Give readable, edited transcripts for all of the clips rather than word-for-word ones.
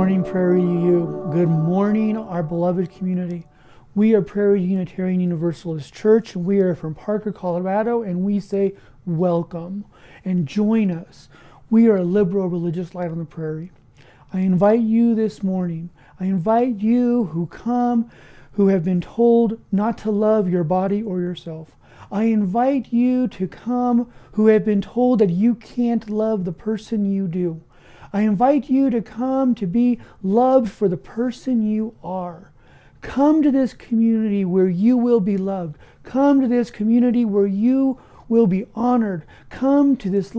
morning, Prairie UU. Good morning, our beloved community. We are Prairie Unitarian Universalist Church, and we are from Parker, Colorado, and we say welcome and join us. We are a liberal religious light on the prairie. I invite you this morning. I invite you who come, who have been told not to love your body or yourself. I invite you to come who have been told that you can't love the person you do. I invite you to come to be loved for the person you are. Come to this community where you will be loved. Come to this community where you will be honored. Come to this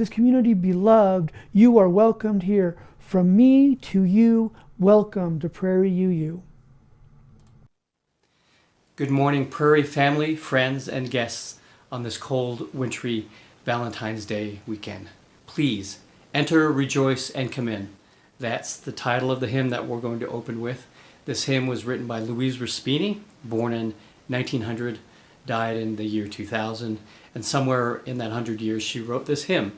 community beloved. You are welcomed here. From me to you, welcome to Prairie UU. Good morning, Prairie family, friends, and guests on this cold, wintry Valentine's Day weekend. Please enter, rejoice, and come in. That's the title of the hymn that we're going to open with. This hymn was written by Louise Raspini, born in 1900, died in the year 2000, and somewhere in that 100 years she wrote this hymn.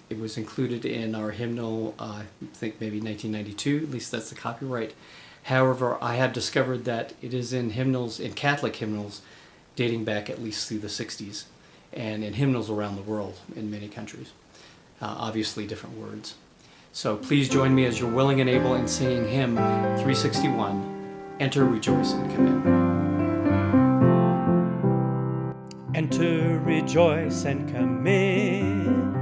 It was included in our hymnal, I think maybe 1992, at least that's the copyright. However, I have discovered that it is in hymnals, in Catholic hymnals, dating back at least through the 60s, and in hymnals around the world in many countries. Obviously different words. So please join me as you're willing and able in singing hymn 361, Enter, Rejoice, and Come In. Enter, rejoice, and come in.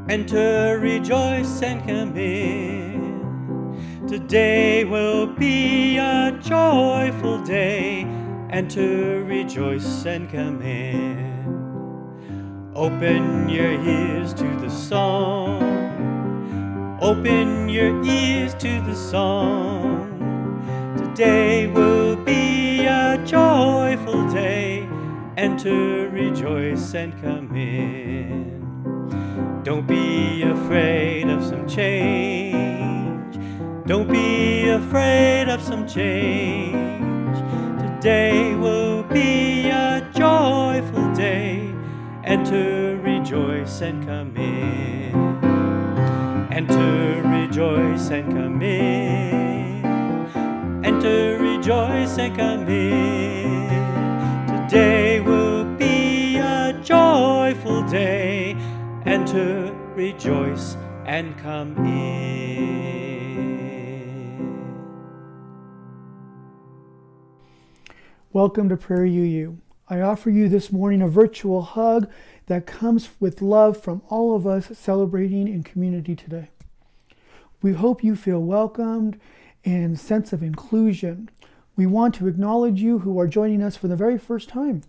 Enter, rejoice, and come in. Today will be a joyful day. Enter, rejoice, and come in. Open your ears to the song. Open your ears to the song. Today will be a joyful day. Enter, rejoice, and come in. Don't be afraid of some change. Don't be afraid of some change. Today will be a joyful day. Enter, rejoice, and come in. Enter, rejoice, and come in. Enter, rejoice, and come in. Today will be a joyful day. Enter, rejoice, and come in. Welcome to Prairie UU. I offer you this morning a virtual hug that comes with love from all of us celebrating in community today. We hope you feel welcomed and sense of inclusion. We want to acknowledge you who are joining us for the very first time.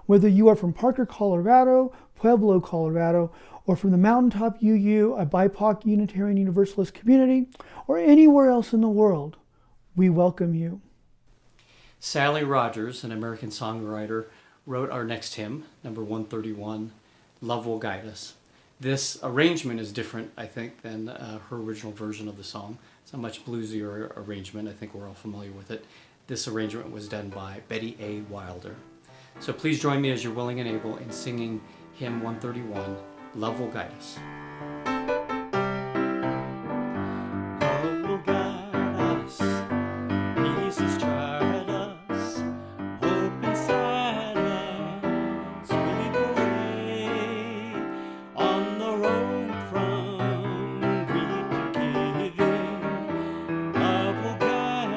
Whether you are from Parker, Colorado, Pueblo, Colorado, or from the Mountaintop UU, a BIPOC Unitarian Universalist community, or anywhere else in the world, we welcome you. Sally Rogers, an American songwriter, wrote our next hymn, number 131, Love Will Guide Us. This arrangement is different, I think, than her original version of the song. It's a much bluesier arrangement. I think we're all familiar with it. This arrangement was done by Betty A. Wilder. So please join me as you're willing and able in singing hymn 131, Love Will Guide Us. Love will guide us, peace is tried us, hope inside us, we lead the way on the road from greed to giving. Love will guide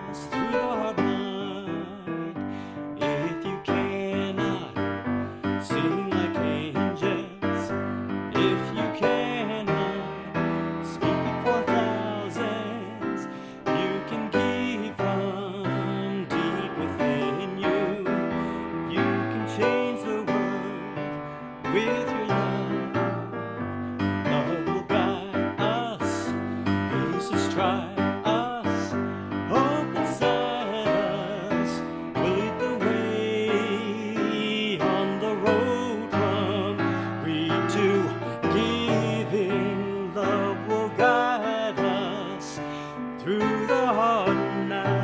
us through the hard night. If you cannot sing like angels, if you cannot speak before thousands, you can give from deep within you. You can change the world with your love. Love will guide us, peace is tried us, hope inside us, will lead the way on the road from greed to giving. Love will guide us through the hard night.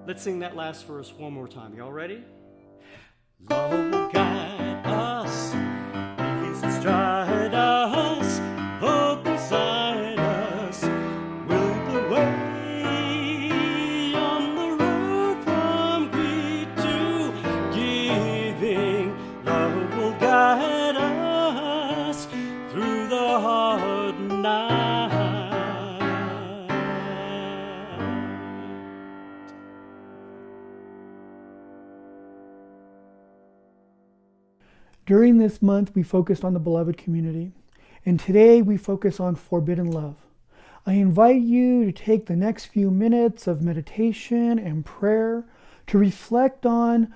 Let's sing that last verse one more time. Y'all ready? Love will guide us, peace will stride us, hope inside us will lead the way on the road from greed to giving. Love will guide us through the hard night. During this month, we focused on the beloved community, and today we focus on forbidden love. I invite you to take the next few minutes of meditation and prayer to reflect on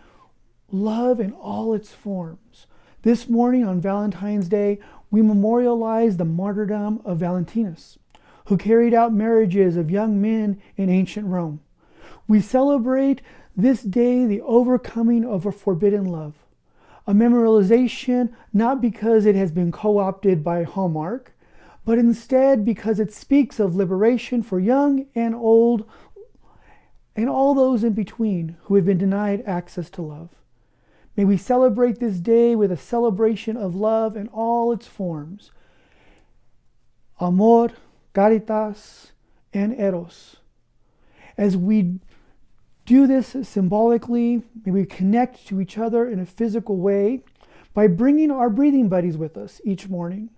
love in all its forms. This morning on Valentine's Day, we memorialize the martyrdom of Valentinus, who carried out marriages of young men in ancient Rome. We celebrate this day the overcoming of a forbidden love. A memorialization not because it has been co-opted by Hallmark, but instead because it speaks of liberation for young and old and all those in between who have been denied access to love. May we celebrate this day with a celebration of love in all its forms. Amor, caritas, and eros. As we do this symbolically, may we connect to each other in a physical way by bringing our breathing buddies with us each morning.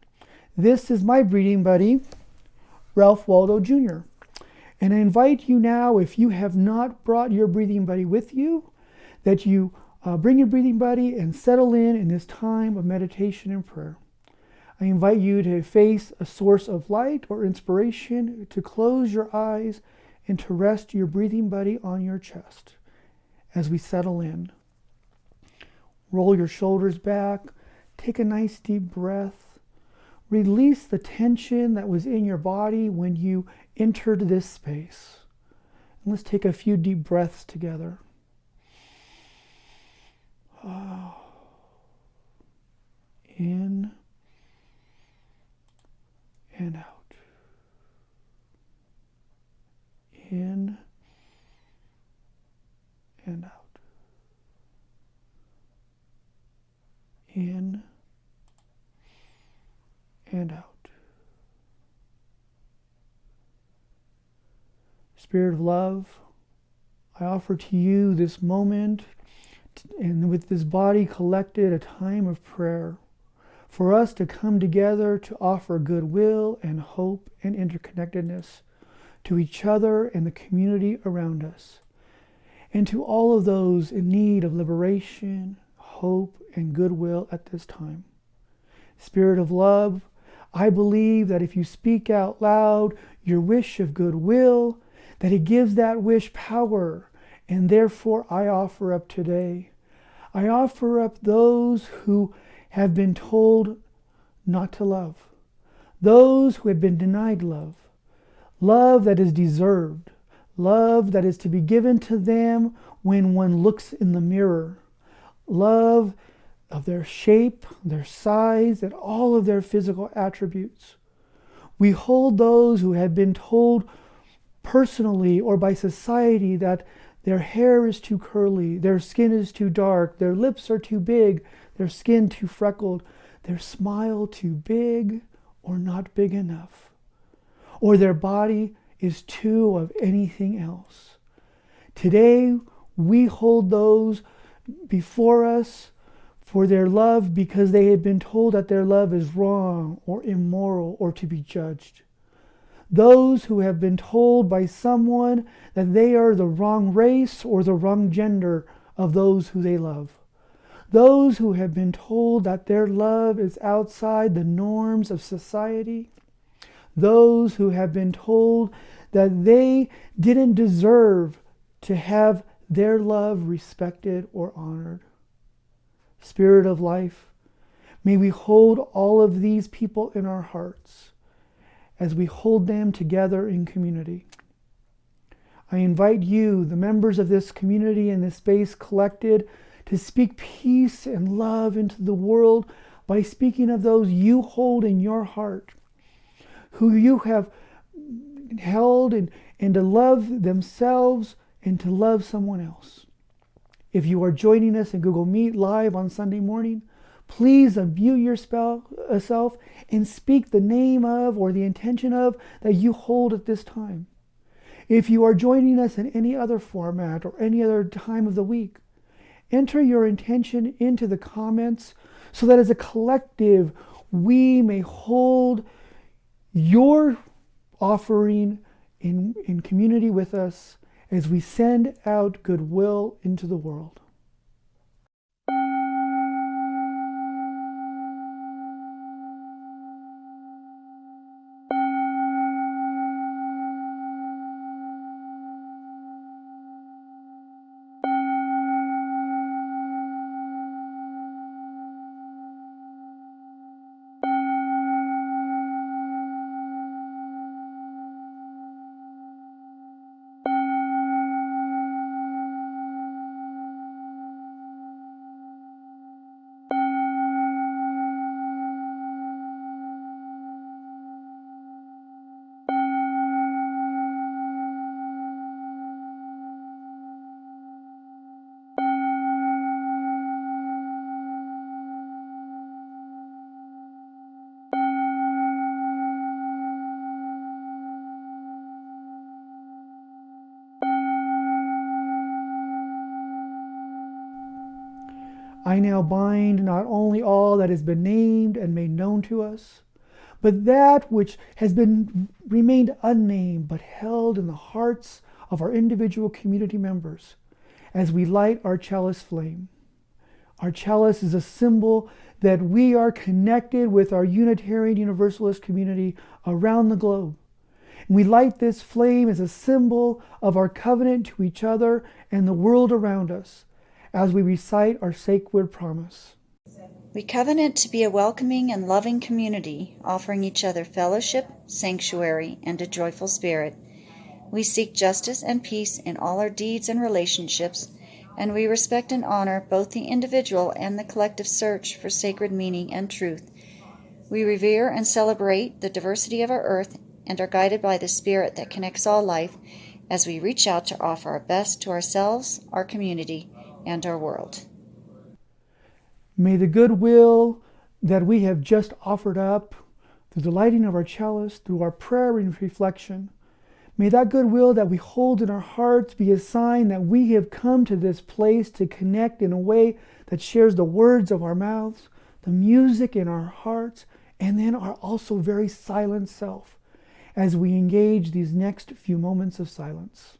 This is my breathing buddy, Ralph Waldo Jr. And I invite you now, if you have not brought your breathing buddy with you, that you bring your breathing buddy and settle in this time of meditation and prayer. I invite you to face a source of light or inspiration, to close your eyes, and to rest your breathing buddy on your chest as we settle in. Roll your shoulders back, take a nice deep breath, release the tension that was in your body when you entered this space. And let's take a few deep breaths together. In and out. In and out. In and out. Spirit of love, I offer to you this moment and with this body collected a time of prayer for us to come together to offer goodwill and hope and interconnectedness to each other and the community around us, and to all of those in need of liberation, hope, and goodwill at this time. Spirit of love, I believe that if you speak out loud your wish of goodwill, that it gives that wish power, and therefore I offer up today. I offer up those who have been told not to love, those who have been denied love, love that is deserved, love that is to be given to them when one looks in the mirror, love of their shape, their size, and all of their physical attributes. We hold those who have been told personally or by society that their hair is too curly, their skin is too dark, their lips are too big, their skin too freckled, their smile too big or not big enough, or their body is too of anything else. Today, we hold those before us for their love because they have been told that their love is wrong or immoral or to be judged. Those who have been told by someone that they are the wrong race or the wrong gender of those who they love. Those who have been told that their love is outside the norms of society. Those who have been told that they didn't deserve to have their love respected or honored. Spirit of life, may we hold all of these people in our hearts as we hold them together in community. I invite you, the members of this community in this space collected, to speak peace and love into the world by speaking of those you hold in your heart, who you have held and to love themselves and to love someone else. If you are joining us in Google Meet live on Sunday morning, please unmute yourself and speak the name of or the intention of that you hold at this time. If you are joining us in any other format or any other time of the week, enter your intention into the comments so that as a collective, we may hold your offering in community with us as we send out goodwill into the world. I now bind not only all that has been named and made known to us, but that which has been remained unnamed but held in the hearts of our individual community members as we light our chalice flame. Our chalice is a symbol that we are connected with our Unitarian Universalist community around the globe. And we light this flame as a symbol of our covenant to each other and the world around us, as we recite our sacred promise. We covenant to be a welcoming and loving community, offering each other fellowship, sanctuary, and a joyful spirit. We seek justice and peace in all our deeds and relationships, and we respect and honor both the individual and the collective search for sacred meaning and truth. We revere and celebrate the diversity of our earth and are guided by the spirit that connects all life as we reach out to offer our best to ourselves, our community, and our world. May the goodwill that we have just offered up through the lighting of our chalice, through our prayer and reflection, may that goodwill that we hold in our hearts be a sign that we have come to this place to connect in a way that shares the words of our mouths, the music in our hearts, and then our also very silent self as we engage these next few moments of silence.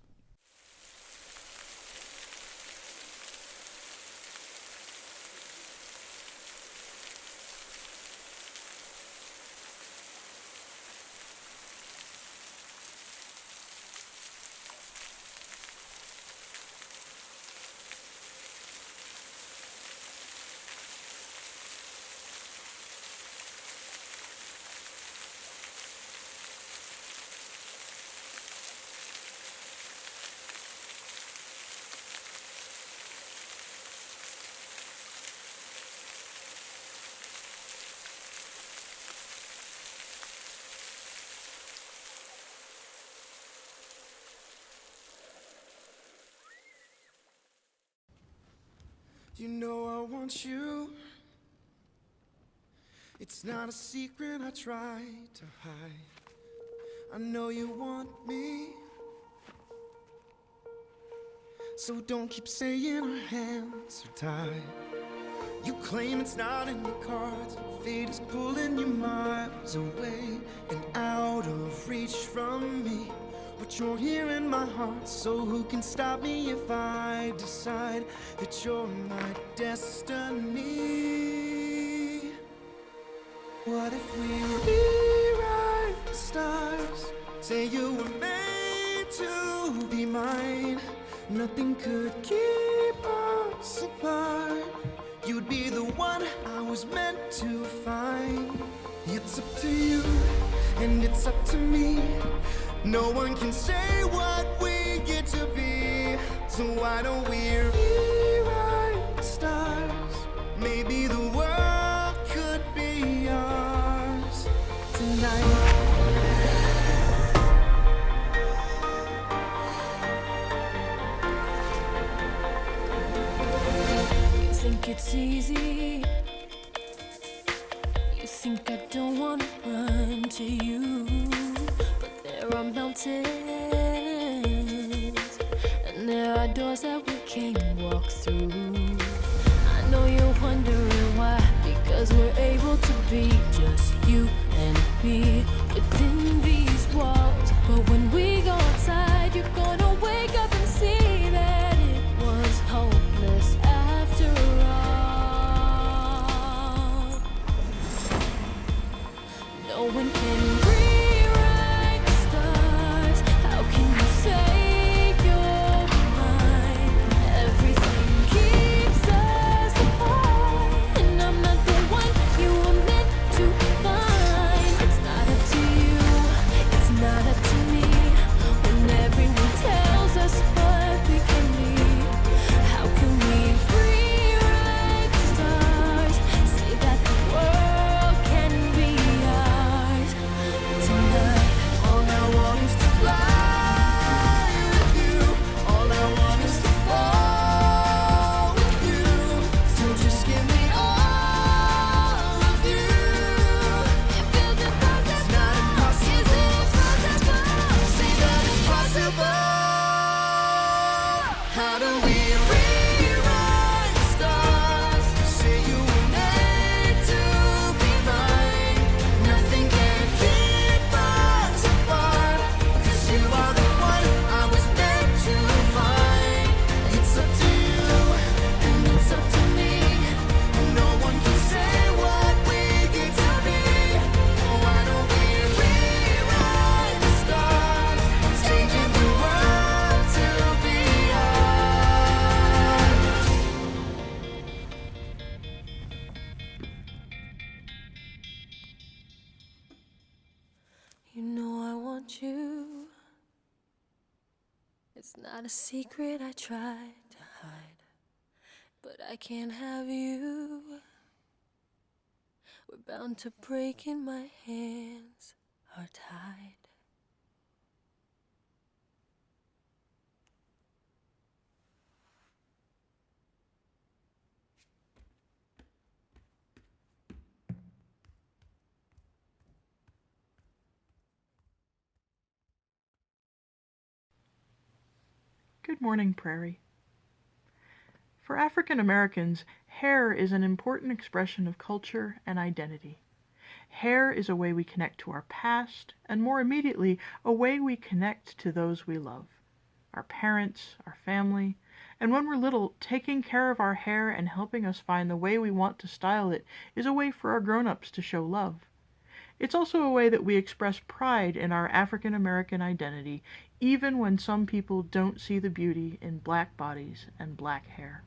You know I want you. It's not a secret I try to hide. I know you want me. So don't keep saying our hands are tied. You claim it's not in the cards. Fate is pulling you miles away and out of reach from me. But you're here in my heart, so who can stop me if I decide that you're my destiny? What if we rewrite the stars? Say you were made to be mine. Nothing could keep us apart. You'd be the one I was meant to find. It's up to you, and it's up to me. No one can say what we get to be. So why don't we rewrite the stars? Maybe the world could be ours tonight. think it's easy. You think I don't wanna run to you, but there are mountains and there are doors that we can't walk through. I know you're wondering why, because we're able to be just you and me within these walls. But when we go outside, you're gonna wake up and see that it was hopeless after all. No one can rewrite the stars. How can you say you're mine? Everything keeps us apart, and I'm not the one you were meant to find. It's not up to you, it's not up to me, when everyone tells us what we can be. How can we rewrite the stars? Say that the world can be ours tonight. All I want is to fly with you. All I want is to fall with you. So just give me all of you. It feels impossible. It's not impossible. Is it possible? Say that it's possible. How do we rewrite the stars? Say you were meant to be mine. Nothing can keep us apart, 'cause you are the one I was meant to find. It's up to you, and it's up to me. No one can say what we get to be. Why don't we rewrite the stars, changing the world to be ours? You know I want you. It's not a secret I tried to hide, but I can't have you. We're bound to break and my hands are tied. Good morning, Prairie. For African Americans, hair is an important expression of culture and identity. Hair is a way we connect to our past, and more immediately, a way we connect to those we love, our parents, our family, and when we're little, taking care of our hair and helping us find the way we want to style it is a way for our grown-ups to show love. It's also a way that we express pride in our African American identity, even when some people don't see the beauty in black bodies and black hair.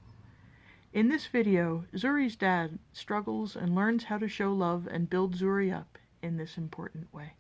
In this video, Zuri's dad struggles and learns how to show love and build Zuri up in this important way.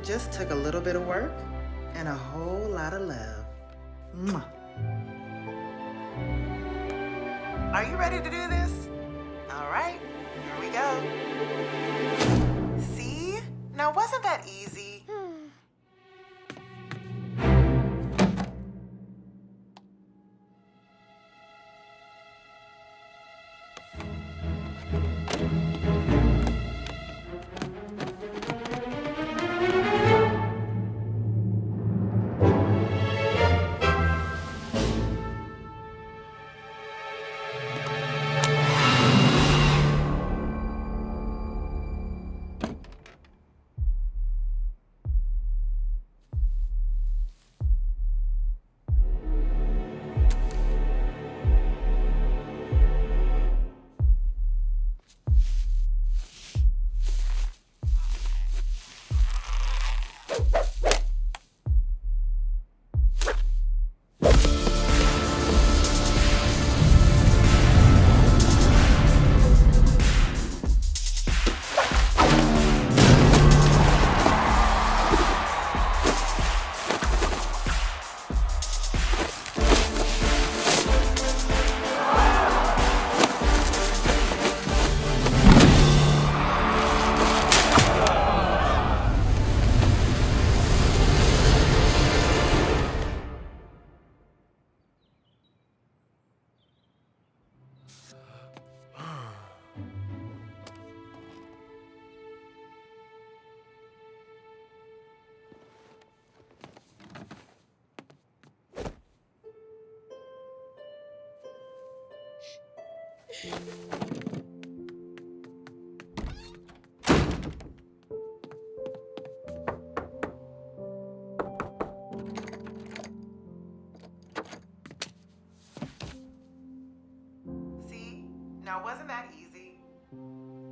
Just took a little bit of work and a whole lot of love. Mwah. Are you ready to do this? All right, here go. See? Now, wasn't that easy? See? Now, wasn't that easy?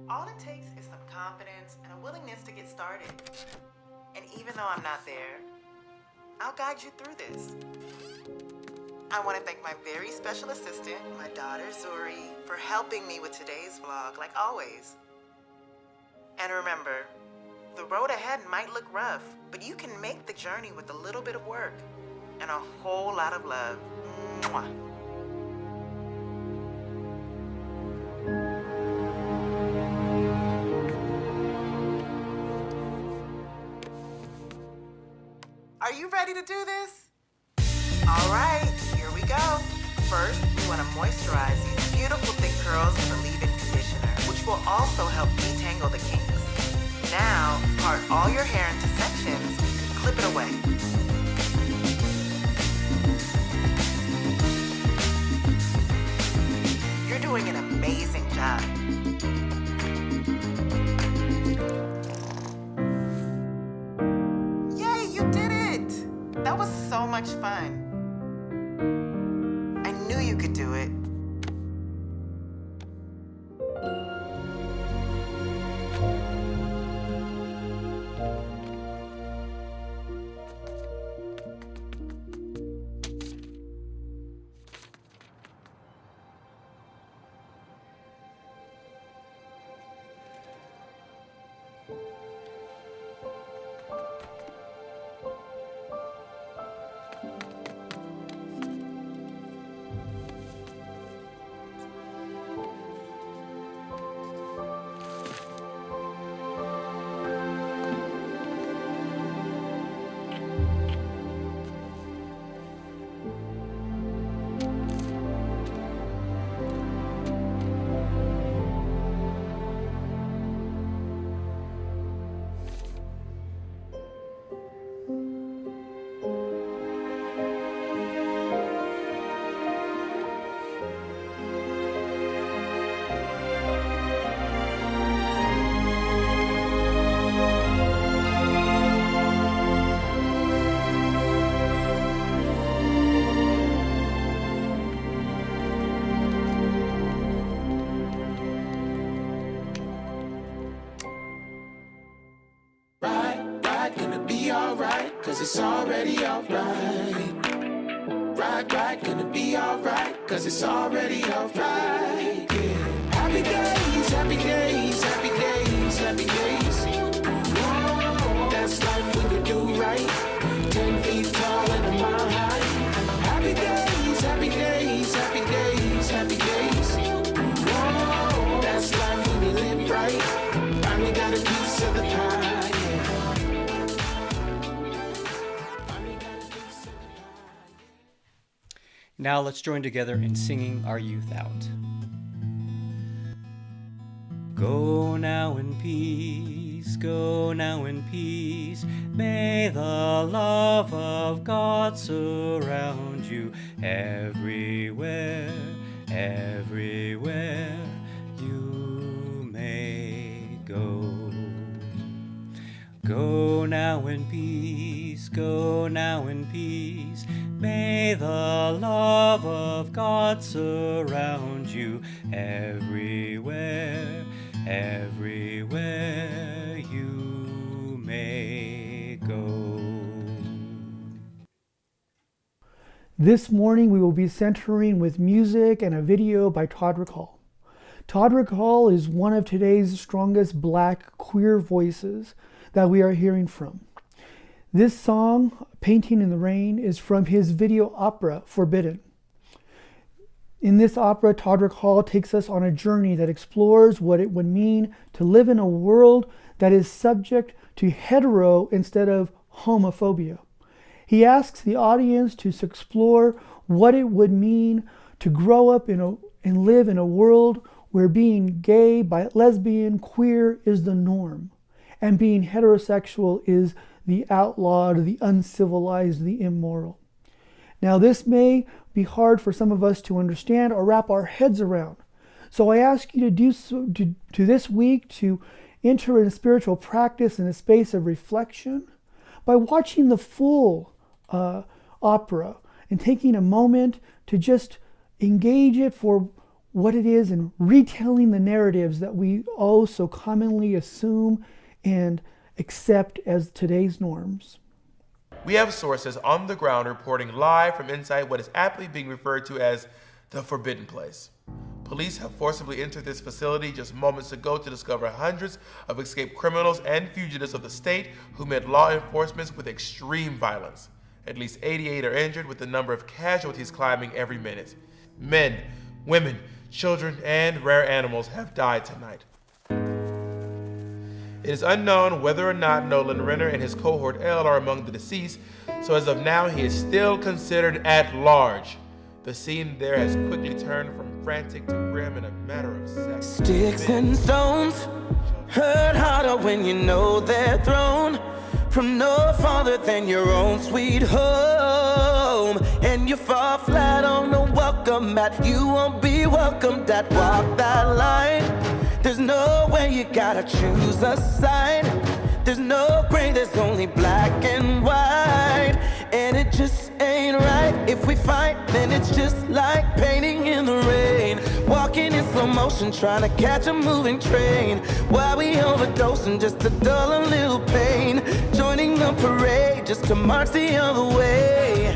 All it takes is some confidence and a willingness to get started. And even though I'm not there, I'll guide you through this. I want to thank my very special assistant, my daughter Zuri, for helping me with today's vlog, like always. And remember, the road ahead might look rough, but you can make the journey with a little bit of work and a whole lot of love. Mwah. Are you ready to do this? All right, here we go. First, we want to moisturize these beautiful thick curls with a leave-in conditioner, which will also help detangle the kinks. Now, part all your hair into sections and clip it away. You're doing an amazing job. Yay, you did it! That was so much fun. I knew you could do it. Alright, cause it's already alright. Right, gonna be alright, cause it's already alright. Yeah. Happy days, happy days, happy days, happy days. Whoa, that's life when you do right. 10 feet tall and a mile high. Happy days, happy days, happy days, happy days. Whoa, that's life when you live right. Now let's join together in singing our youth out. Go now in peace, go now in peace. May the love of God surround you everywhere, everywhere you may go. Go now in peace, go now in peace. May the love of God surround you everywhere, everywhere you may go. This morning we will be centering with music and a video by Todrick Hall. Todrick Hall is one of today's strongest Black queer voices that we are hearing from. This song, Painting in the Rain, is from his video opera, Forbidden. In this opera, Todrick Hall takes us on a journey that explores what it would mean to live in a world that is subject to hetero instead of homophobia. He asks the audience to explore what it would mean to grow up and live in a world where being gay, lesbian, queer is the norm, and being heterosexual is the outlawed, the uncivilized, the immoral. Now, this may be hard for some of us to understand or wrap our heads around. So I ask you to do so, to this week to enter in a spiritual practice in a space of reflection by watching the full opera and taking a moment to just engage it for what it is and retelling the narratives that we all so commonly assume and accept as today's norms. We have sources on the ground reporting live from inside what is aptly being referred to as the Forbidden Place. Police have forcibly entered this facility just moments ago to discover hundreds of escaped criminals and fugitives of the state who met law enforcement with extreme violence. At least 88 are injured, with the number of casualties climbing every minute. Men, women, children, and rare animals have died tonight. It is unknown whether or not Nolan Renner and his cohort L are among the deceased, so as of now he is still considered at large. The scene there has quickly turned from frantic to grim in a matter of seconds. Sticks and stones hurt harder when you know they're thrown from no farther than your own sweet home, and you fall flat on the welcome mat. You won't be welcomed at walk that line. There's no way, you gotta choose a side. There's no gray, there's only black and white. And it just ain't right. If we fight, then it's just like painting in the rain. Walking in slow motion, trying to catch a moving train. While we overdosing just to dull a little pain. Joining the parade just to march the other way.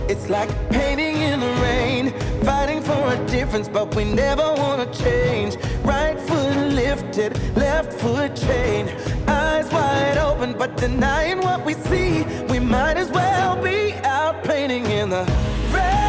It's like painting in the rain, fighting for a difference, but we never wanna change. Right foot lifted, left foot chained. Eyes wide open, but denying what we see. We might as well be out painting in the rain.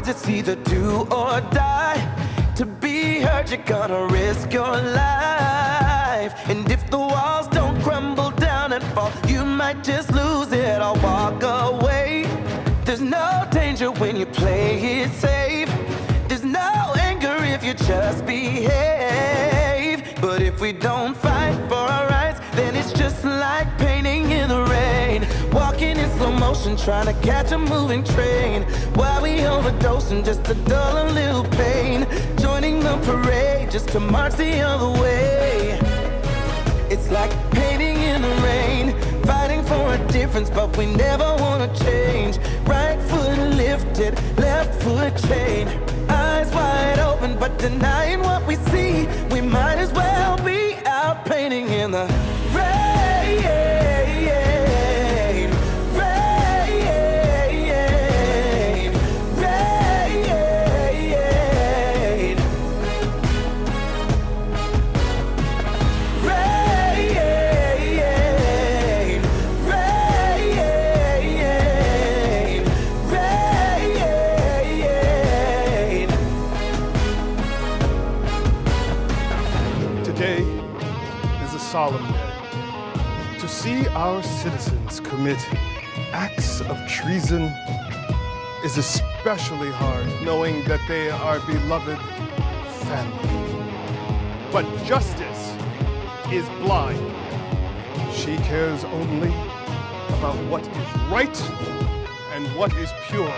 It's either do or die. To be heard, you're gonna risk your life. And if the walls don't crumble down and fall, you might just lose it or walk away. There's no danger when you play it safe. There's no anger if you just behave. But if we don't fight for our rights, then it's just like painting in the rain. Walking in slow motion, trying to catch a moving train. While we overdosing just to dull a little pain. Joining the parade just to march the other way. It's like painting in the rain, fighting for a difference, but we never wanna change. Right foot lifted, left foot chained. Eyes wide open, but denying what we see. We might as well be out painting in the rain. Rain, rain, rain. solemn day. To see our citizens commit acts of treason is especially hard, knowing that they are beloved family. But justice is blind. She cares only about what is right and what is pure.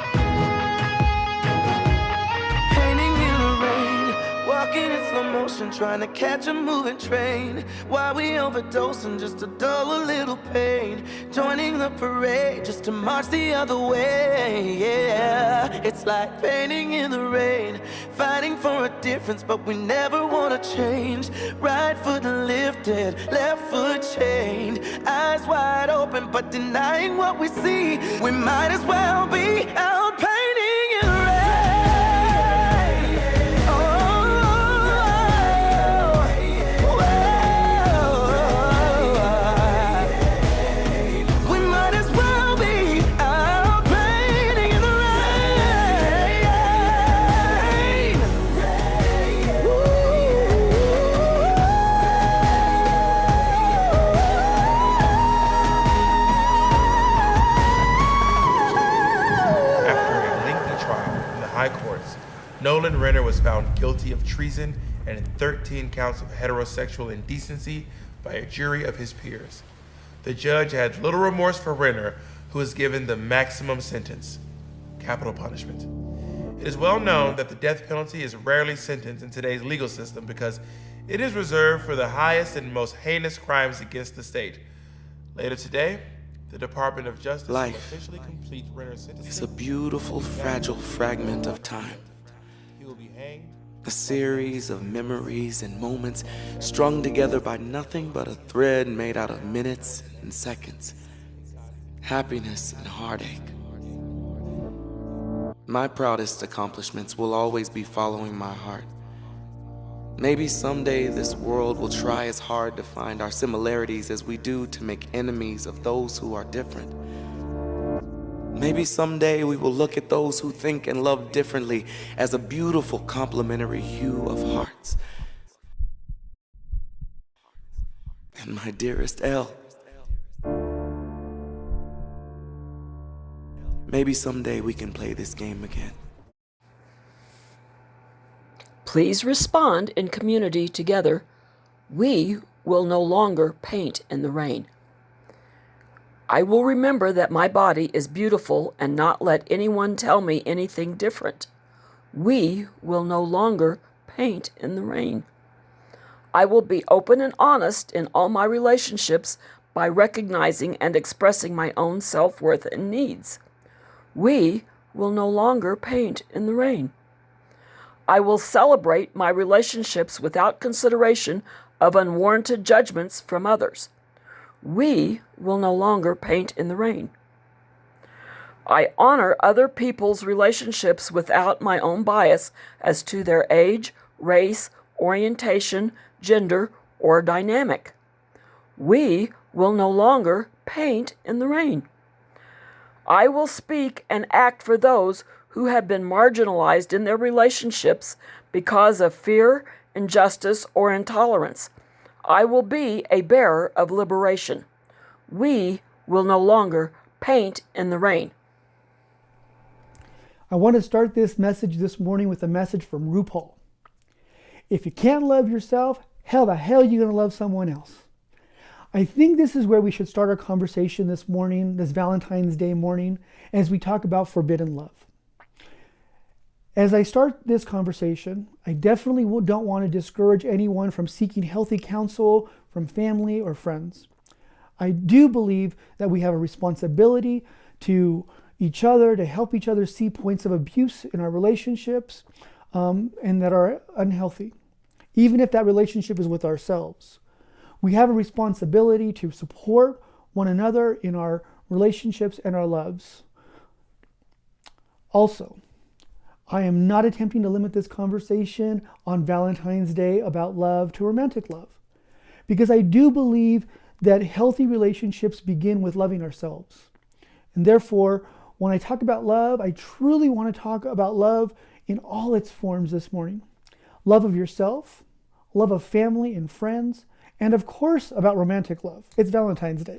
Painting in the rain, walking in slow motion, trying to catch a moving train. While we overdosing just to dull a little pain. Joining the parade just to march the other way. Yeah, it's like painting in the rain, fighting for a difference, but we never wanna change. Right foot lifted, left foot chained, eyes wide open, but denying what we see. We might as well be out painting in the rain. We might as well be out painting in the After a lengthy trial in the high courts, Nolan Renner was found guilty of treason and 13 counts of heterosexual indecency by a jury of his peers. The judge had little remorse for Renner, who was given the maximum sentence, capital punishment. It is well known that the death penalty is rarely sentenced in today's legal system because it is reserved for the highest and most heinous crimes against the state. Later today, the Department of Justice will Life officially complete Renner's sentencing. It's a beautiful, fragile fragment of time. He will be hanged. A series of memories and moments strung together by nothing but a thread made out of minutes and seconds. Happiness and heartache. My proudest accomplishments will always be following my heart. Maybe someday this world will try as hard to find our similarities as we do to make enemies of those who are different. Maybe someday we will look at those who think and love differently as a beautiful complementary hue of hearts. And my dearest Elle, maybe someday we can play this game again. Please respond in community together. We will no longer paint in the rain. I will remember that my body is beautiful and not let anyone tell me anything different. We will no longer paint in the rain. I will be open and honest in all my relationships by recognizing and expressing my own self-worth and needs. We will no longer paint in the rain. I will celebrate my relationships without consideration of unwarranted judgments from others. We will no longer paint in the rain. I honor other people's relationships without my own bias as to their age, race, orientation, gender, or dynamic. We will no longer paint in the rain. I will speak and act for those who have been marginalized in their relationships because of fear, injustice, or intolerance. I will be a bearer of liberation. We will no longer paint in the rain. I want to start this message this morning with a message from RuPaul. If you can't love yourself, how the hell are you going to love someone else? I think this is where we should start our conversation this morning, this Valentine's Day morning, as we talk about forbidden love. As I start this conversation, I definitely don't want to discourage anyone from seeking healthy counsel from family or friends. I do believe that we have a responsibility to each other to help each other see points of abuse in our relationships and that are unhealthy, even if that relationship is with ourselves. We have a responsibility to support one another in our relationships and our loves. Also, I am not attempting to limit this conversation on Valentine's Day about love to romantic love, because I do believe that healthy relationships begin with loving ourselves. And therefore, when I talk about love, I truly want to talk about love in all its forms this morning. Love of yourself, love of family and friends, and of course about romantic love. It's Valentine's Day.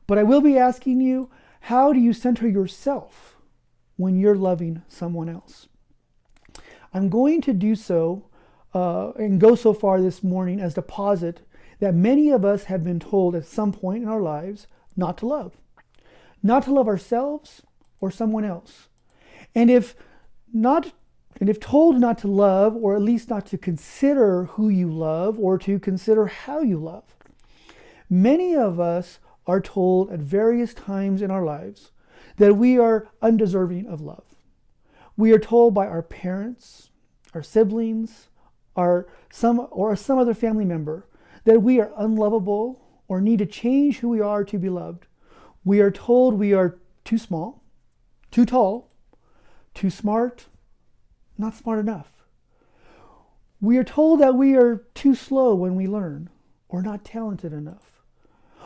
But I will be asking you, how do you center yourself when you're loving someone else? I'm going to do so and go so far this morning as to posit that many of us have been told at some point in our lives not to love. Not to love ourselves or someone else. And if told not to love, or at least not to consider who you love or to consider how you love, many of us are told at various times in our lives that we are undeserving of love. We are told by our parents, our siblings, some other family member that we are unlovable or need to change who we are to be loved. We are told we are too small, too tall, too smart, not smart enough. We are told that we are too slow when we learn or not talented enough.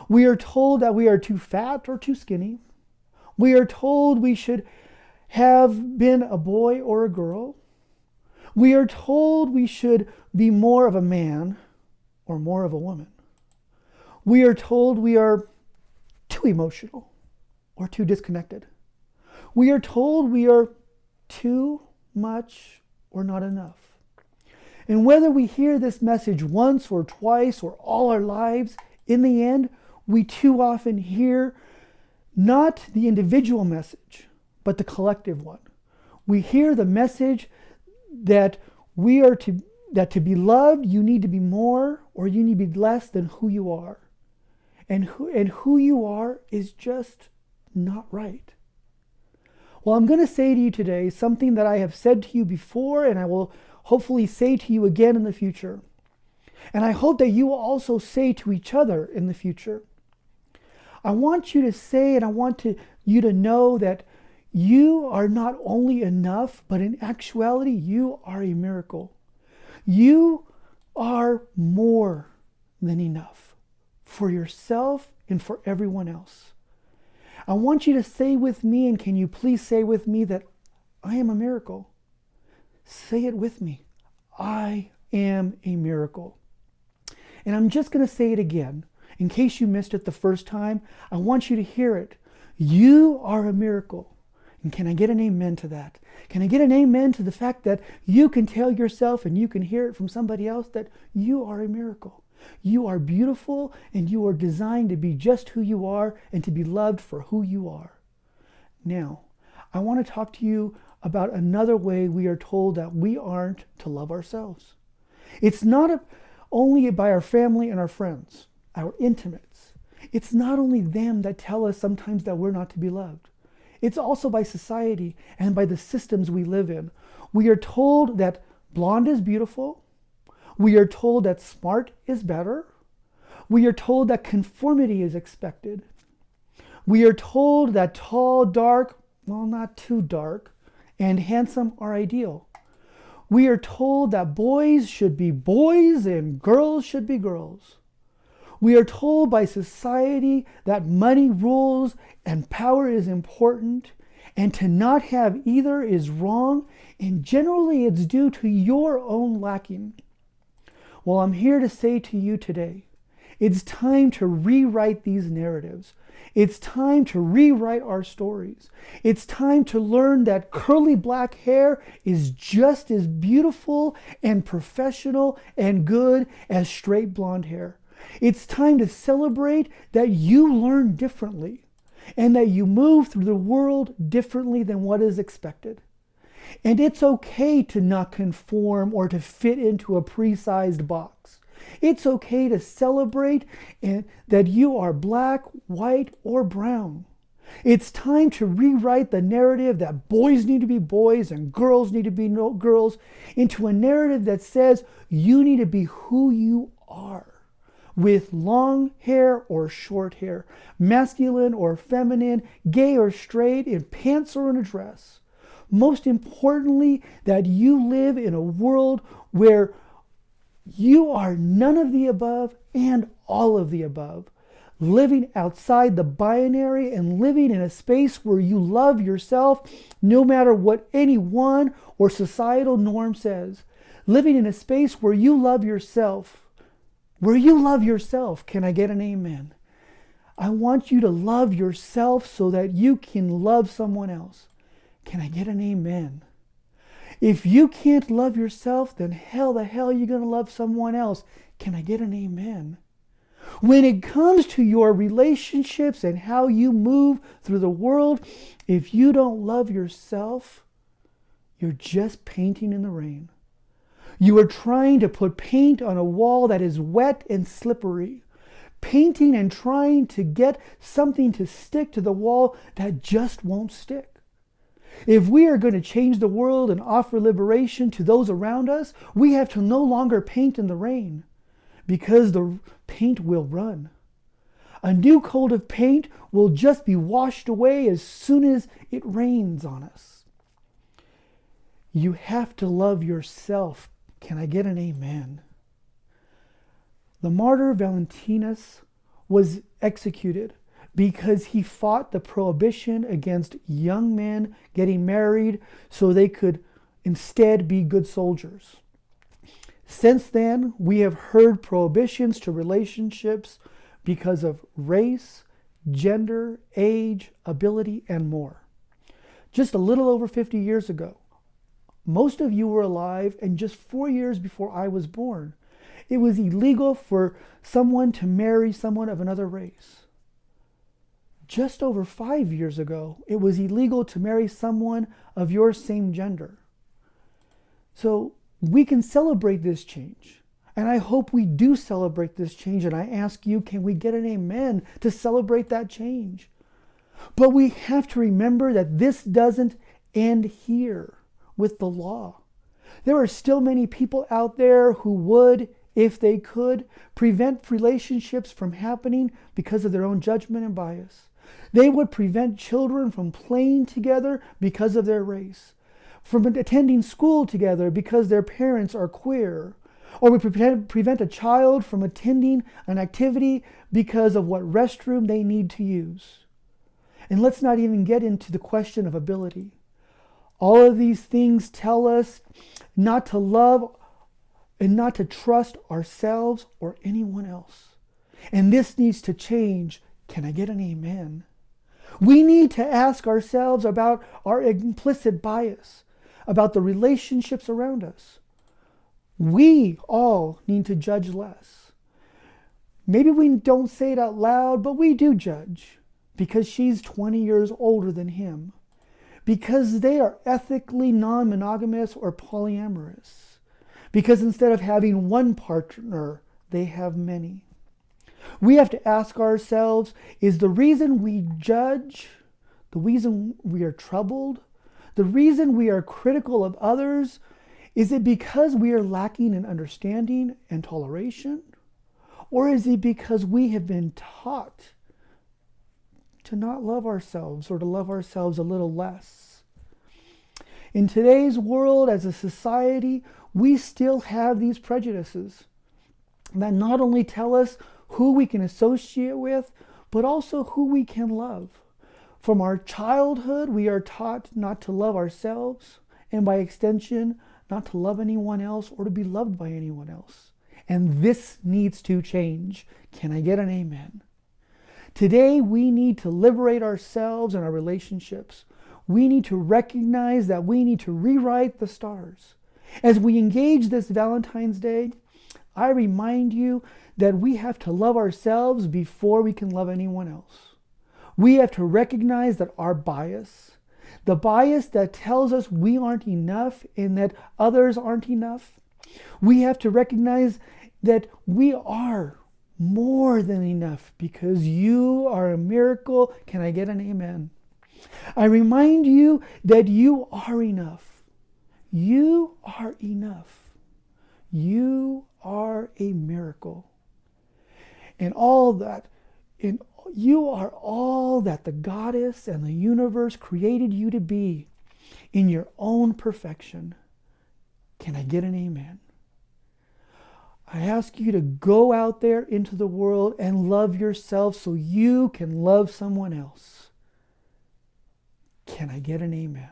We are told that we are too fat or too skinny. We are told we should have been a boy or a girl. We are told we should be more of a man or more of a woman. We are told we are too emotional or too disconnected. We are told we are too much or not enough. And whether we hear this message once or twice or all our lives, in the end, we too often hear not the individual message, but the collective one. We hear the message that to be loved, you need to be more or you need to be less than who you are. And who you are is just not right. Well, I'm going to say to you today something that I have said to you before, and I will hopefully say to you again in the future. And I hope that you will also say to each other in the future. I want you to say, and I want you to know that you are not only enough, but in actuality, you are a miracle. You are more than enough for yourself and for everyone else. I want you to say with me, and can you please say with me that I am a miracle? Say it with me. I am a miracle. And I'm just going to say it again. In case you missed it the first time, I want you to hear it. You are a miracle. And can I get an amen to that? Can I get an amen to the fact that you can tell yourself and you can hear it from somebody else that you are a miracle? You are beautiful and you are designed to be just who you are and to be loved for who you are. Now, I want to talk to you about another way we are told that we aren't to love ourselves. It's not only by our family and our friends, our intimates. It's not only them that tell us sometimes that we're not to be loved. It's also by society and by the systems we live in. We are told that blonde is beautiful. We are told that smart is better. We are told that conformity is expected. We are told that tall, dark, well, not too dark, and handsome are ideal. We are told that boys should be boys and girls should be girls. We are told by society that money rules and power is important, and to not have either is wrong, and generally it's due to your own lacking. Well, I'm here to say to you today, it's time to rewrite these narratives. It's time to rewrite our stories. It's time to learn that curly black hair is just as beautiful and professional and good as straight blonde hair. It's time to celebrate that you learn differently and that you move through the world differently than what is expected. And it's okay to not conform or to fit into a pre-sized box. It's okay to celebrate that you are black, white, or brown. It's time to rewrite the narrative that boys need to be boys and girls need to be girls into a narrative that says you need to be who you are, with long hair or short hair, masculine or feminine, gay or straight, in pants or in a dress. Most importantly, that you live in a world where you are none of the above and all of the above, living outside the binary and living in a space where you love yourself no matter what anyone or societal norm says. Living in a space where you love yourself where you love yourself. Can I get an amen? I want you to love yourself so that you can love someone else. Can I get an amen? If you can't love yourself, then how the hell are you going to love someone else? Can I get an amen? When it comes to your relationships and how you move through the world, if you don't love yourself, you're just painting in the rain. You are trying to put paint on a wall that is wet and slippery. Painting and trying to get something to stick to the wall that just won't stick. If we are going to change the world and offer liberation to those around us, we have to no longer paint in the rain, because the paint will run. A new coat of paint will just be washed away as soon as it rains on us. You have to love yourself. Can I get an amen? The martyr Valentinus was executed because he fought the prohibition against young men getting married so they could instead be good soldiers. Since then, we have heard prohibitions to relationships because of race, gender, age, ability, and more. Just a little over 50 years ago, most of you were alive, and just 4 years before I was born, it was illegal for someone to marry someone of another race. Just over 5 years ago, it was illegal to marry someone of your same gender. So we can celebrate this change. And I hope we do celebrate this change. And I ask you, can we get an amen to celebrate that change? But we have to remember that this doesn't end here with the law. There are still many people out there who would, if they could, prevent relationships from happening because of their own judgment and bias. They would prevent children from playing together because of their race, from attending school together because their parents are queer, or would prevent a child from attending an activity because of what restroom they need to use. And let's not even get into the question of ability. All of these things tell us not to love and not to trust ourselves or anyone else. And this needs to change. Can I get an amen? We need to ask ourselves about our implicit bias, about the relationships around us. We all need to judge less. Maybe we don't say it out loud, but we do judge because she's 20 years older than him, because they are ethically non-monogamous or polyamorous, because instead of having one partner, they have many. We have to ask ourselves, is the reason we judge, the reason we are troubled, the reason we are critical of others, is it because we are lacking in understanding and toleration? Or is it because we have been taught to not love ourselves or to love ourselves a little less? In today's world, as a society, we still have these prejudices that not only tell us who we can associate with, but also who we can love. From our childhood, we are taught not to love ourselves, and by extension, not to love anyone else or to be loved by anyone else. And this needs to change. Can I get an amen? Today, we need to liberate ourselves and our relationships. We need to recognize that we need to rewrite the stars. As we engage this Valentine's Day, I remind you that we have to love ourselves before we can love anyone else. We have to recognize that our bias, the bias that tells us we aren't enough and that others aren't enough, we have to recognize that we are more than enough because you are a miracle. Can I get an amen? I remind you that you are enough. You are enough. You are a miracle. And all that, you are all that the goddess and the universe created you to be in your own perfection. Can I get an amen? I ask you to go out there into the world and love yourself so you can love someone else. Can I get an amen?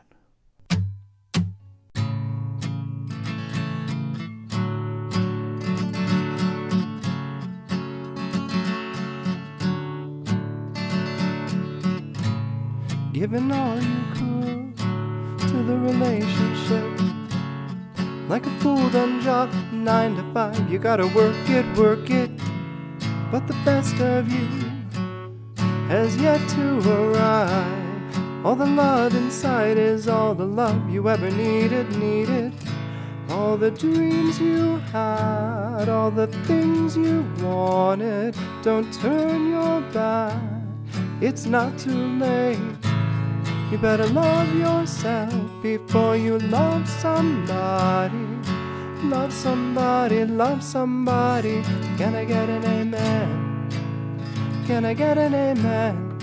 giving all you could to the relationship. Like a fool done job 9 to 5, you gotta work it. But the best of you has yet to arrive. All the love inside is all the love you ever needed. All the dreams you had, all the things you wanted. Don't turn your back, it's not too late. You better love yourself before you love somebody. Love somebody, love somebody. Can I get an amen? Can I get an amen?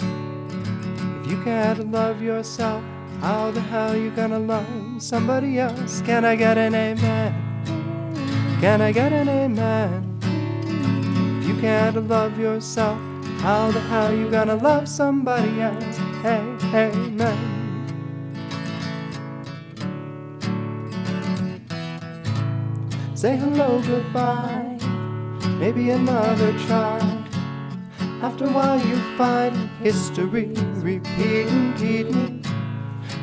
If you can't love yourself, how the hell you gonna love somebody else? Can I get an amen? Can I get an amen? If you can't love yourself, how the hell you gonna love somebody else? Hey, amen. Say hello, goodbye, maybe another try. After a while you find history repeating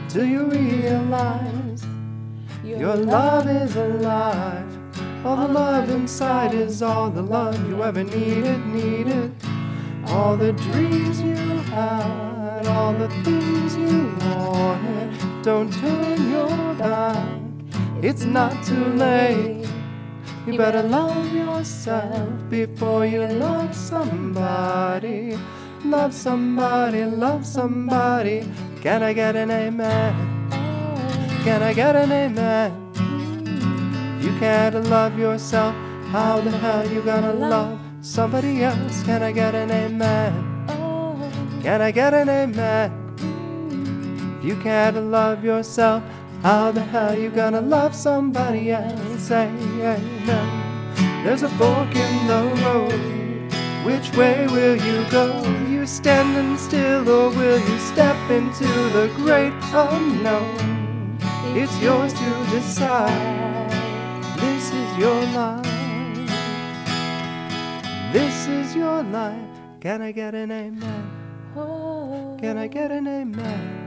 till you realize your love is alive. All the love inside is all the love you ever needed. All the dreams you had, all the things you wanted. Don't turn your back, it's not too late. You better love yourself before you love somebody. Love somebody, love somebody. Can I get an amen? Can I get an amen? You can't love yourself, how the hell you gonna love somebody else? Can I get an amen? Can I get an amen? If you can't love yourself, how the hell you gonna love somebody else? Say amen. There's a fork in the road. Which way will you go? You standing still or will you step into the great unknown? It's yours to decide. This is your life. This is your life. Can I get an amen? Can I get an amen?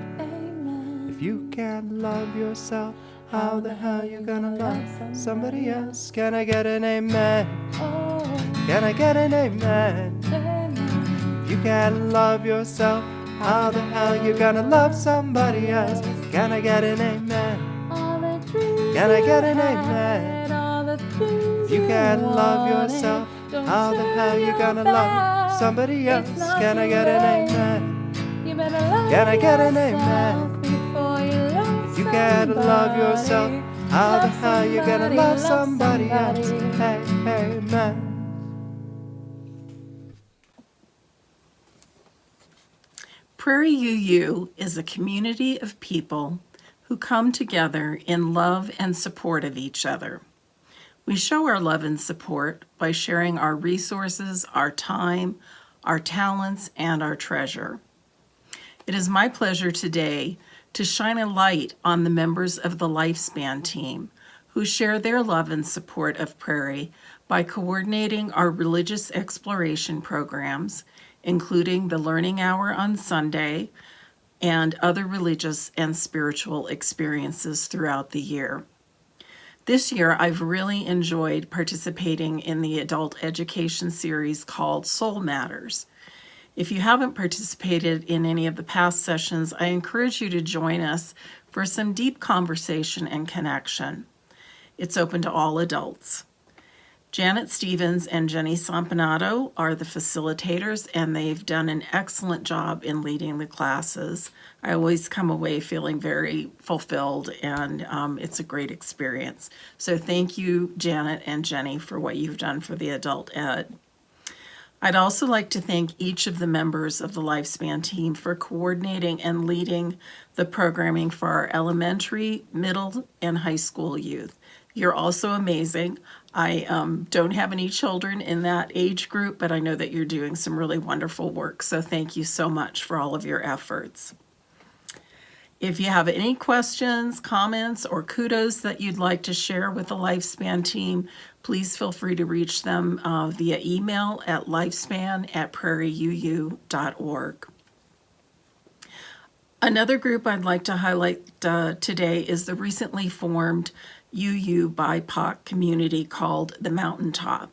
If you can't love yourself, how the hell you gonna love somebody else? Can I get an amen? Can I get an amen? If you can't love yourself, how the hell you gonna love somebody else? Can I get an amen? Can I get an amen? If you can't love yourself, how the hell you gonna love somebody else? Can I get an amen? Can I get an amen? If you can't love yourself, how the hell you gonna love somebody else? Hey, amen. Prairie UU is a community of people who come together in love and support of each other. We show our love and support by sharing our resources, our time, our talents, and our treasure. It is my pleasure today to shine a light on the members of the Lifespan team who share their love and support of Prairie by coordinating our religious exploration programs, including the Learning Hour on Sunday and other religious and spiritual experiences throughout the year. This year, I've really enjoyed participating in the adult education series called Soul Matters. If you haven't participated in any of the past sessions, I encourage you to join us for some deep conversation and connection. It's open to all adults. Janet Stevens and Jenny Sampanato are the facilitators, and they've done an excellent job in leading the classes. I always come away feeling very fulfilled, and it's a great experience. So thank you, Janet and Jenny, for what you've done for the adult ed. I'd also like to thank each of the members of the Lifespan team for coordinating and leading the programming for our elementary, middle, and high school youth. You're also amazing. I don't have any children in that age group, but I know that you're doing some really wonderful work. So thank you so much for all of your efforts. If you have any questions, comments, or kudos that you'd like to share with the Lifespan team, please feel free to reach them via email at lifespan@prairieuu.org. Another group I'd like to highlight today is the recently formed UU BIPOC community called the Mountaintop.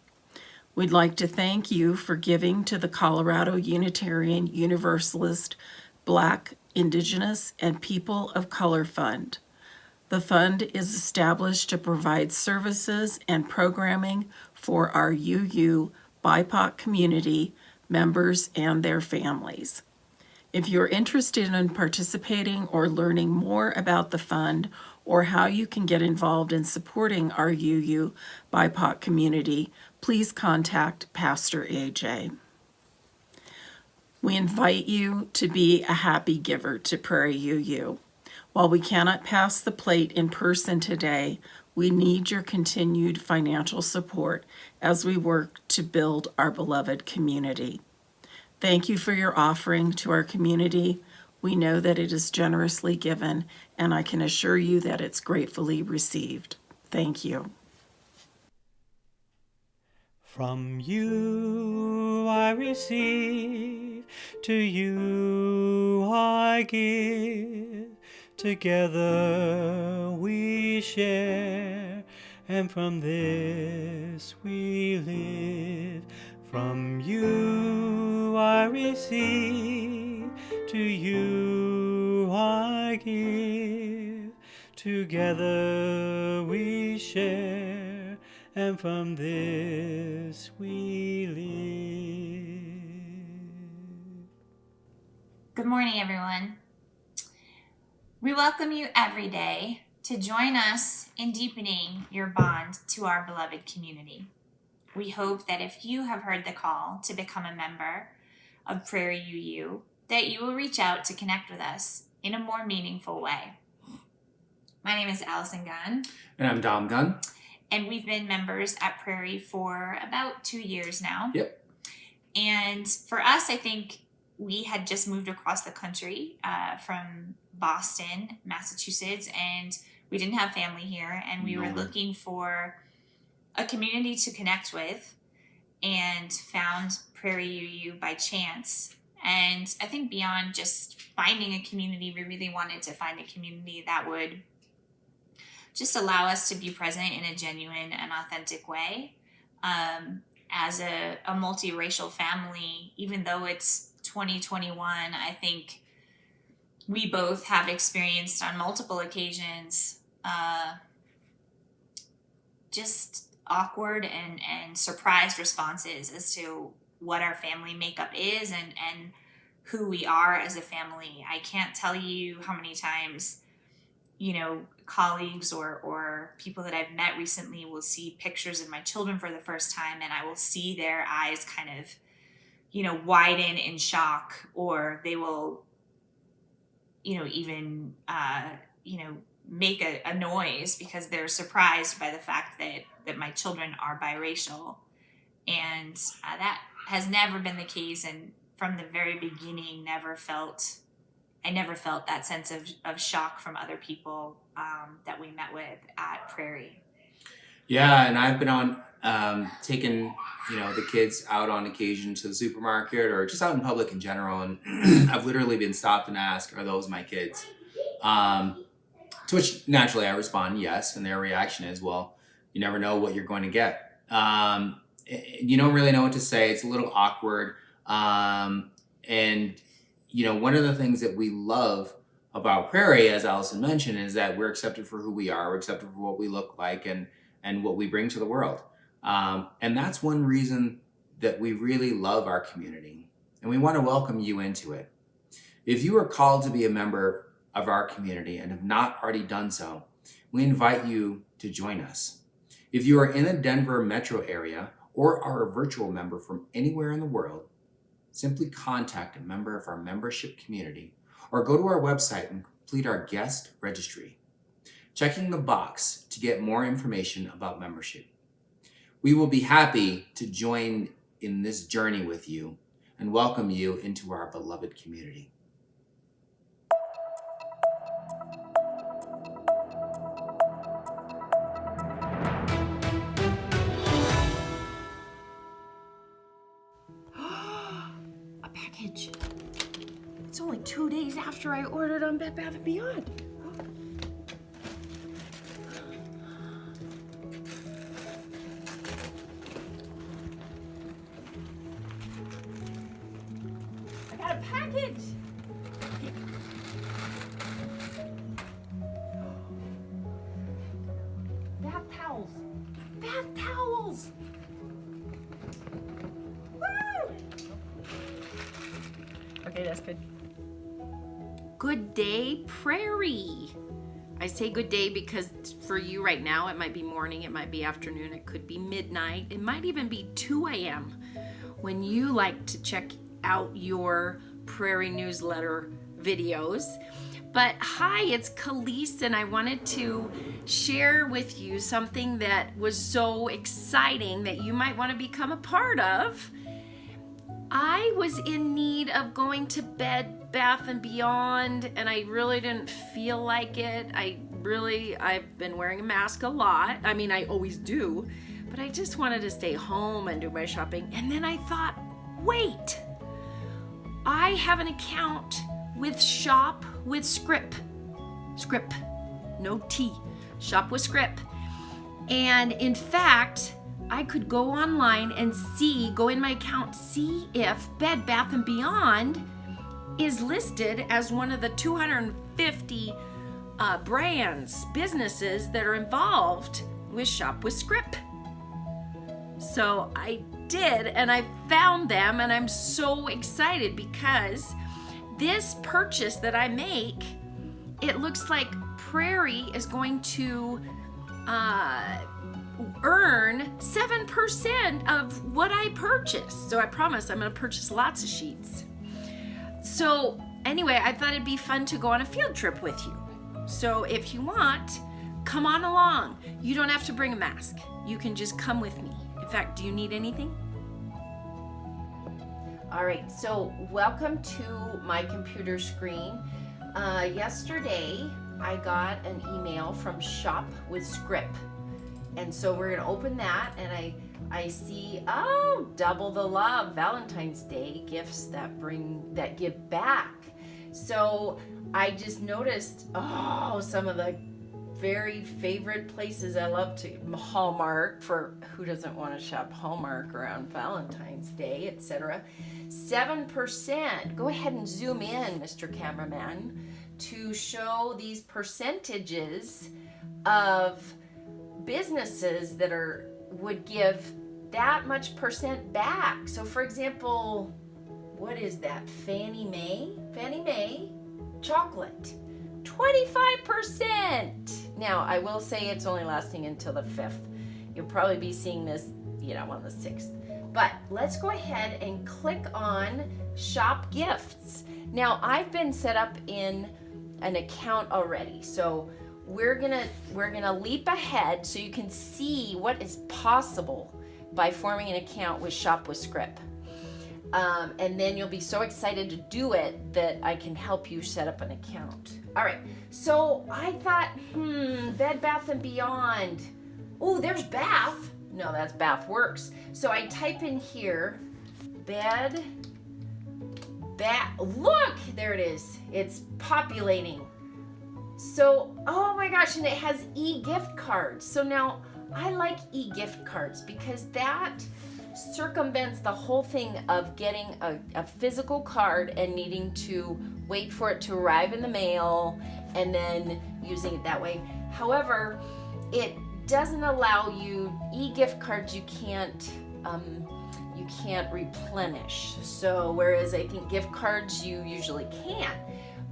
We'd like to thank you for giving to the Colorado Unitarian Universalist Black, Indigenous, and People of Color Fund. The fund is established to provide services and programming for our UU BIPOC community members and their families. If you're interested in participating or learning more about the fund or how you can get involved in supporting our UU BIPOC community, please contact Pastor AJ. We invite you to be a happy giver to Prairie UU. While we cannot pass the plate in person today, we need your continued financial support as we work to build our beloved community. Thank you for your offering to our community. We know that it is generously given, and I can assure you that it's gratefully received. Thank you. From you I receive, to you I give. Together we share, and from this we live. From you I receive, to you I give. Together we share, and from this we live. Good morning, everyone. We welcome you every day to join us in deepening your bond to our beloved community. We hope that if you have heard the call to become a member of Prairie UU, that you will reach out to connect with us in a more meaningful way. My name is Allison Gunn. And I'm Dom Gunn. And we've been members at Prairie for about 2 years now. Yep. And for us, I think we had just moved across the country from Boston, Massachusetts, and we didn't have family here, and we were looking for a community to connect with, and found Prairie UU by chance. And I think beyond just finding a community, we really wanted to find a community that would just allow us to be present in a genuine and authentic way. As a multiracial family, even though it's 2021, I think we both have experienced on multiple occasions just awkward and surprised responses as to what our family makeup is and who we are as a family. I can't tell you how many times, colleagues or people that I've met recently will see pictures of my children for the first time, and I will see their eyes kind of, widen in shock, or they will, even, make a noise because they're surprised by the fact that my children are biracial. And that has never been the case, and from the very beginning, I never felt that sense of shock from other people that we met with at Prairie. Yeah, and I've been on taking the kids out on occasion to the supermarket or just out in public in general, and I've literally been stopped and asked, "Are those my kids?" To which naturally I respond yes, and their reaction is, "Well, you never know what you're going to get." You don't really know what to say. It's a little awkward, and one of the things that we love about Prairie, as Allison mentioned, is that we're accepted for who we are. We're accepted for what we look like and what we bring to the world. And that's one reason that we really love our community, and we want to welcome you into it. If you are called to be a member of our community and have not already done so, we invite you to join us. If you are in the Denver metro area or are a virtual member from anywhere in the world, simply contact a member of our membership community or go to our website and complete our guest registry, checking the box to get more information about membership. We will be happy to join in this journey with you and welcome you into our beloved community. A package. It's only 2 days right after I ordered on Bed Bath & Beyond. I got a package. Bath towels. Bath towels. Woo! Okay, that's good. Good day, Prairie. I say good day because for you right now, it might be morning, it might be afternoon, it could be midnight, it might even be 2 a.m. when you like to check out your Prairie newsletter videos. But hi, it's Chalice, and I wanted to share with you something that was so exciting that you might want to become a part of. I was in need of going to Bed Bath & Beyond, and I really didn't feel like it. I've been wearing a mask a lot. I mean, I always do, but I just wanted to stay home and do my shopping. And then I thought, wait, I have an account with Shop with Scrip. Scrip, no T. Shop with Scrip. And in fact, I could go online and go in my account, see if Bed Bath & Beyond is listed as one of the 250 brands, businesses that are involved with Shop with Scrip. So I did, and I found them, and I'm so excited because this purchase that I make, it looks like Prairie is going to earn 7% of what I purchased. So I promise I'm going to purchase lots of sheets. So anyway, I thought it'd be fun to go on a field trip with you. So if you want, come on along. You don't have to bring a mask. You can just come with me. In fact, do you need anything? All right, so welcome to my computer screen. Yesterday, I got an email from Shop with Scrip. And so we're gonna open that, and I see, oh, double the love, Valentine's Day gifts that give back. So I just noticed, some of the very favorite places I love to, Hallmark, for who doesn't want to shop Hallmark around Valentine's Day, etc. 7%, go ahead and zoom in, Mr. Cameraman, to show these percentages of businesses that would give that much percent back. So for example, what is that? Fannie Mae chocolate, 25%. Now I will say it's only lasting until the 5th. You'll probably be seeing this, on the 6th. But let's go ahead and click on Shop Gifts. Now I've been set up in an account already, so we're gonna leap ahead so you can see what is possible by forming an account with Shop with Scrip. And then you'll be so excited to do it that I can help you set up an account. All right, so I thought, Bed Bath & Beyond. Oh, there's Bath. No, that's Bath Works. So I type in here, look, there it is. It's populating. So, oh my gosh, and it has e-gift cards. So now I like e-gift cards because that circumvents the whole thing of getting a physical card and needing to wait for it to arrive in the mail and then using it that way. However, it doesn't allow you e-gift cards you can't replenish. So whereas I think gift cards you usually can.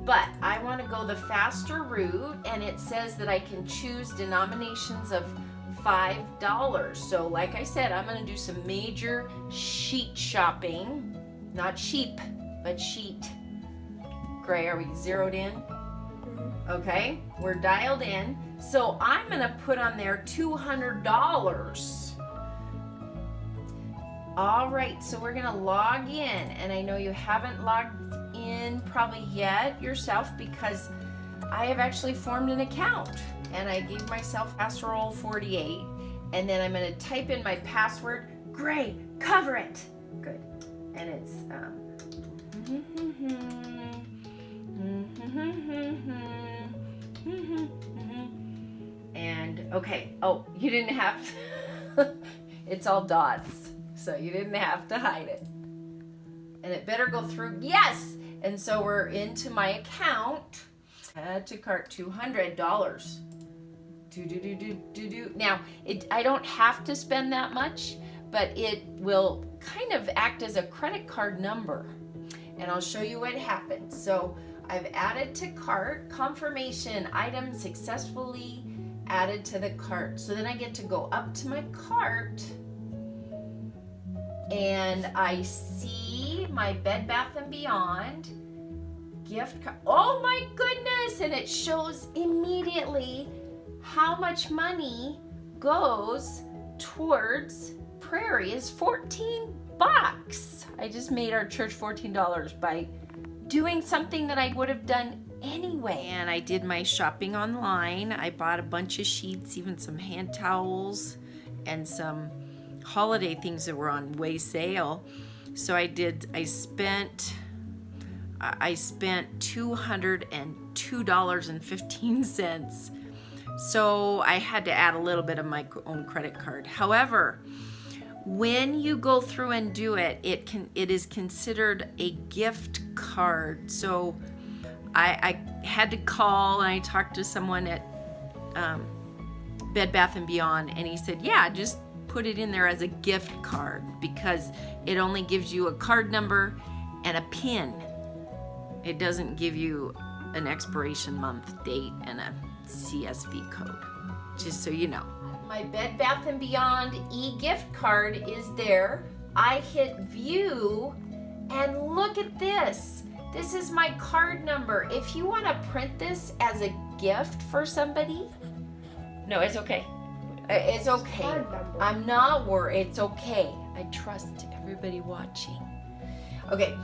But I want to go the faster route, and it says that I can choose denominations of $5. So like I said, I'm going to do some major sheet shopping. Not sheep, but sheet. Gray, are we zeroed in? Okay, we're dialed in. So I'm going to put on there $200. All right, so we're going to log in, and I know you haven't logged in probably yet yourself because I have actually formed an account, and I gave myself password 48, and then I'm going to type in my password. Great, cover it. Good. And it's And okay, oh, you didn't have to. It's all dots, so you didn't have to hide it. And it better go through. Yes! And so we're into my account. Add to cart $200. Now, I don't have to spend that much, but it will kind of act as a credit card number. And I'll show you what happens. So I've added to cart, confirmation, item successfully added to the cart. So then I get to go up to my cart and I see my Bed Bath & Beyond gift card. Oh my goodness! And it shows immediately how much money goes towards Prairie is $14. I just made our church $14 by doing something that I would have done anyway. And I did my shopping online. I bought a bunch of sheets, even some hand towels, and some holiday things that were on way sale. So I spent $202.15. So I had to add a little bit of my own credit card. However, when you go through and do it, it is considered a gift card. So I had to call and I talked to someone at Bed Bath & Beyond, and he said, yeah, just put it in there as a gift card because it only gives you a card number and a PIN. It doesn't give you an expiration month, date, and a CSV code, just so you know. My Bed Bath & Beyond e-gift card is there. I hit view and look at this. This is my card number. If you want to print this as a gift for somebody, no, it's okay. It's okay. I'm not worried. It's okay. I trust everybody watching. Okay,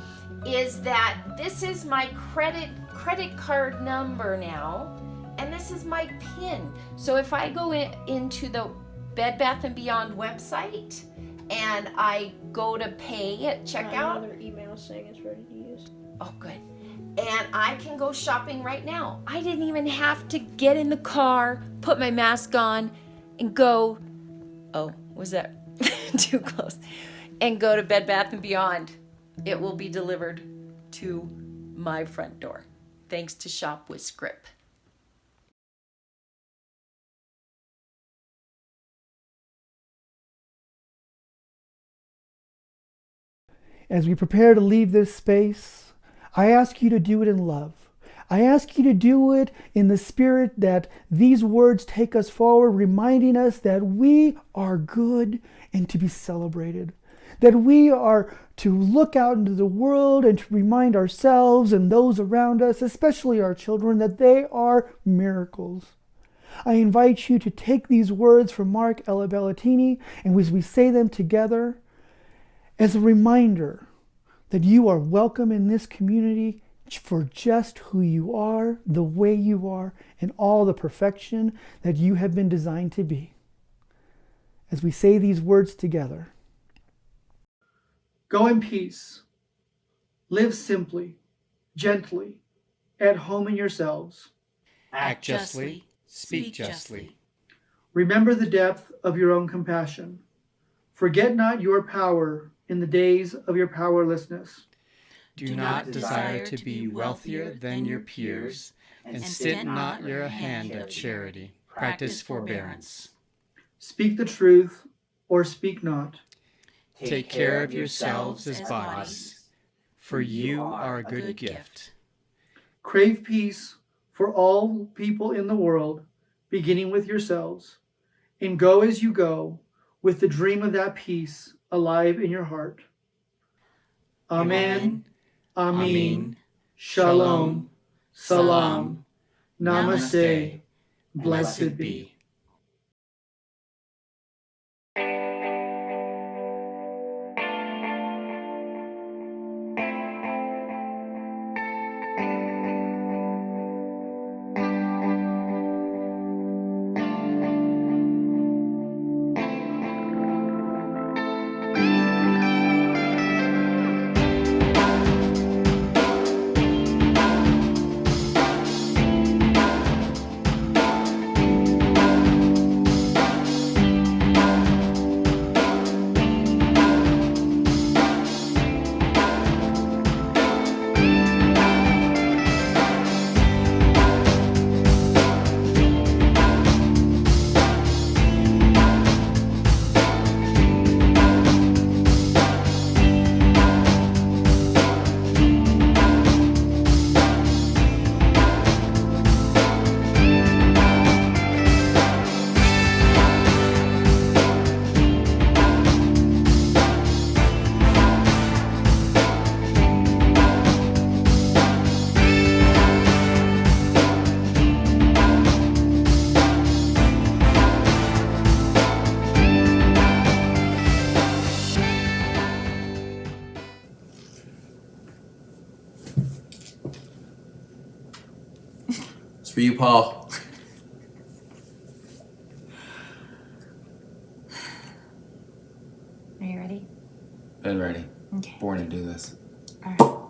is that this is my credit card number now, and this is my PIN. So if I go into the Bed Bath & Beyond website and I go to pay at checkout. Another email saying it's ready to use. Oh, good. And I can go shopping right now. I didn't even have to get in the car, put my mask on, and go. Oh, was that too close? And go to Bed Bath & Beyond. It will be delivered to my front door, thanks to Shop with Script. As we prepare to leave this space, I ask you to do it in love. I ask you to do it in the spirit that these words take us forward, reminding us that we are good and to be celebrated. That we are to look out into the world and to remind ourselves and those around us, especially our children, that they are miracles. I invite you to take these words from Mark Ella Bellatini, and as we say them together, as a reminder that you are welcome in this community for just who you are, the way you are, and all the perfection that you have been designed to be. As we say these words together. Go in peace. Live simply, gently, at home in yourselves. Act justly, speak justly. Remember the depth of your own compassion. Forget not your power in the days of your powerlessness. Do not desire to be wealthier than your peers, and stint not your hand at charity. Practice forbearance. Speak the truth or speak not. Take care of yourselves as bodies, for you are a good gift. Crave peace for all people in the world, beginning with yourselves, and go as you go with the dream of that peace alive in your heart. Amen. Amin. Shalom. Salam. Namaste. Blessed be. It's for you, Paul. Are you ready? Been ready. Okay. Born to do this. All right.